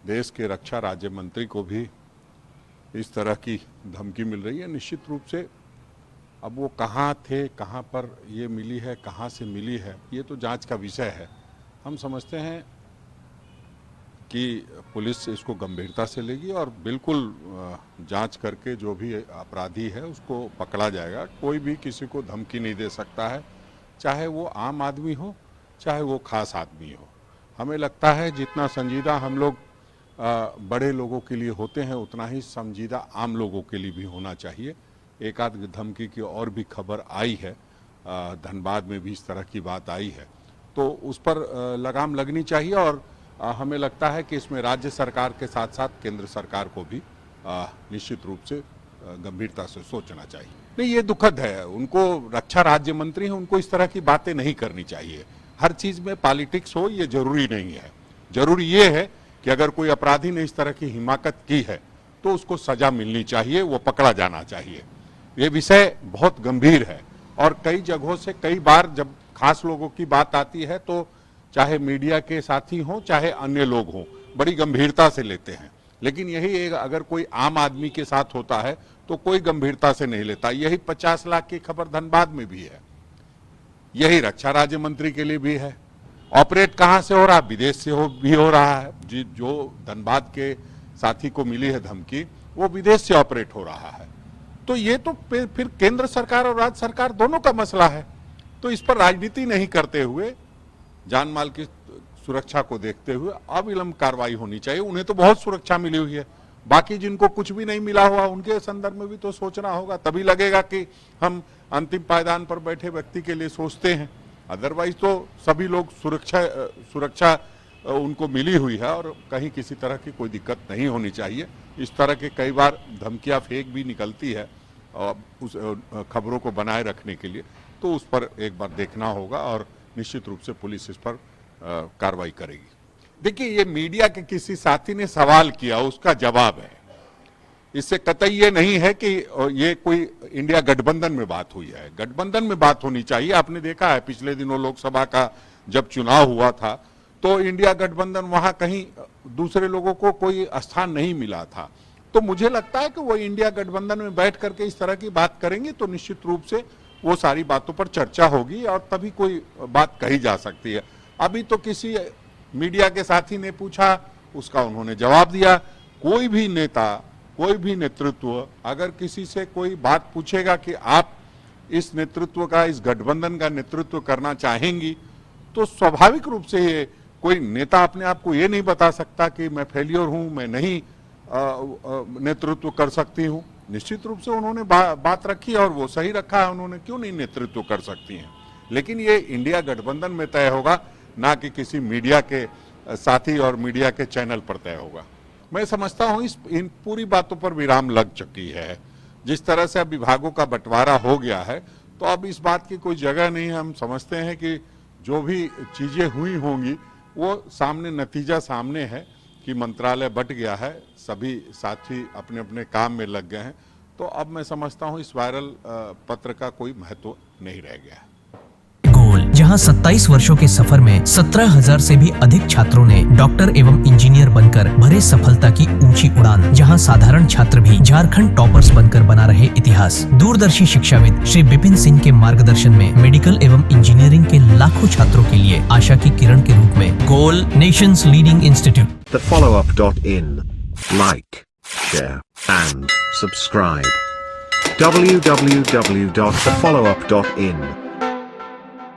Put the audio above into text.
देश के रक्षा राज्य मंत्री को भी इस तरह की धमकी मिल रही है। निश्चित रूप से अब वो कहाँ थे, कहाँ पर ये मिली है, कहाँ से मिली है, ये तो जांच का विषय है। हम समझते हैं कि पुलिस इसको गंभीरता से लेगी और बिल्कुल जांच करके जो भी अपराधी है उसको पकड़ा जाएगा। कोई भी किसी को धमकी नहीं दे सकता है, चाहे वो आम आदमी हो, चाहे वो खास आदमी हो। हमें लगता है जितना संजीदा हम लोग बड़े लोगों के लिए होते हैं, उतना ही संजीदा आम लोगों के लिए भी होना चाहिए। एक आध धमकी की और भी खबर आई है, धनबाद में भी इस तरह की बात आई है, तो उस पर लगाम लगनी चाहिए। और हमें लगता है कि इसमें राज्य सरकार के साथ साथ केंद्र सरकार को भी निश्चित रूप से गंभीरता से सोचना चाहिए। नहीं, ये दुखद है। उनको रक्षा राज्य मंत्री हैं, उनको इस तरह की बातें नहीं करनी चाहिए। हर चीज में पॉलिटिक्स हो ये जरूरी नहीं है। जरूरी ये है कि अगर कोई अपराधी ने इस तरह की हिमाकत की है तो उसको सजा मिलनी चाहिए, वो पकड़ा जाना चाहिए। ये विषय बहुत गंभीर है और कई जगहों से कई बार जब खास लोगों की बात आती है तो चाहे मीडिया के साथी हों चाहे अन्य लोग हों, बड़ी गंभीरता से लेते हैं। लेकिन यही अगर कोई आम आदमी के साथ होता है तो कोई गंभीरता से नहीं लेता। यही 50 लाख की खबर धनबाद में भी है, यही रक्षा राज्य मंत्री के लिए भी है। ऑपरेट कहां से हो रहा, विदेश से भी हो रहा है। जो धनबाद के साथी को मिली है धमकी, वो विदेश से ऑपरेट हो रहा है। तो ये तो फिर केंद्र सरकार और राज्य सरकार दोनों का मसला है। तो इस पर राजनीति नहीं करते हुए, जान माल की सुरक्षा को देखते हुए अविलंब कार्रवाई होनी चाहिए। उन्हें तो बहुत सुरक्षा मिली हुई है, बाकी जिनको कुछ भी नहीं मिला हुआ उनके संदर्भ में भी तो सोचना होगा, तभी लगेगा कि हम अंतिम पायदान पर बैठे व्यक्ति के लिए सोचते हैं। अदरवाइज तो सभी लोग सुरक्षा उनको मिली हुई है और कहीं किसी तरह की कोई दिक्कत नहीं होनी चाहिए। इस तरह के कई बार धमकियां फेक भी निकलती है उस खबरों को बनाए रखने के लिए, तो उस पर एक बार देखना होगा और निश्चित रूप से पुलिस इस पर कार्रवाई करेगी। देखिए, ये मीडिया के किसी साथी ने सवाल किया, उसका जवाब है। इससे कतई ये नहीं है कि ये कोई इंडिया गठबंधन में बात हुई है। गठबंधन में बात होनी चाहिए। आपने देखा है पिछले दिनों लोकसभा का जब चुनाव हुआ था तो इंडिया गठबंधन वहां कहीं दूसरे लोगों को कोई स्थान नहीं मिला था। तो मुझे लगता है कि वो इंडिया गठबंधन में बैठ करके इस तरह की बात करेंगे तो निश्चित रूप से वो सारी बातों पर चर्चा होगी और तभी कोई बात कही जा सकती है। अभी तो किसी मीडिया के साथी ने पूछा, उसका उन्होंने जवाब दिया। कोई भी नेता, कोई भी नेतृत्व अगर किसी से कोई बात पूछेगा कि आप इस नेतृत्व का, इस गठबंधन का नेतृत्व करना चाहेंगी, तो स्वाभाविक रूप से ये कोई नेता अपने आप को ये नहीं बता सकता कि मैं फेलियर हूं, मैं नहीं नेतृत्व कर सकती हूं। निश्चित रूप से उन्होंने बात रखी और वो सही रखा है। उन्होंने क्यों नहीं नेतृत्व कर सकती हैं, लेकिन ये इंडिया गठबंधन में तय होगा, ना कि किसी मीडिया के साथी और मीडिया के चैनल पर तय होगा। मैं समझता हूं इन पूरी बातों पर विराम लग चुकी है। जिस तरह से अब विभागों का बंटवारा हो गया है तो अब इस बात की कोई जगह नहीं है। हम समझते हैं कि जो भी चीजें हुई होंगी वो सामने, नतीजा सामने है कि मंत्रालय बंट गया है, सभी साथी अपने अपने काम में लग गए हैं। तो अब मैं समझता हूं इस वायरल पत्र का कोई महत्व नहीं रह गया है। जहां 27 वर्षों के सफर में 17,000 से भी अधिक छात्रों ने डॉक्टर एवं इंजीनियर बनकर भरे सफलता की ऊंची उड़ान। जहां साधारण छात्र भी झारखंड टॉपर्स बनकर बना रहे इतिहास। दूरदर्शी शिक्षाविद श्री विपिन सिंह के मार्गदर्शन में मेडिकल एवं इंजीनियरिंग के लाखों छात्रों के लिए आशा की किरण के रूप में goal, nation's leading institute. thefollowup.in. Like, share and subscribe. www.thefollowup.in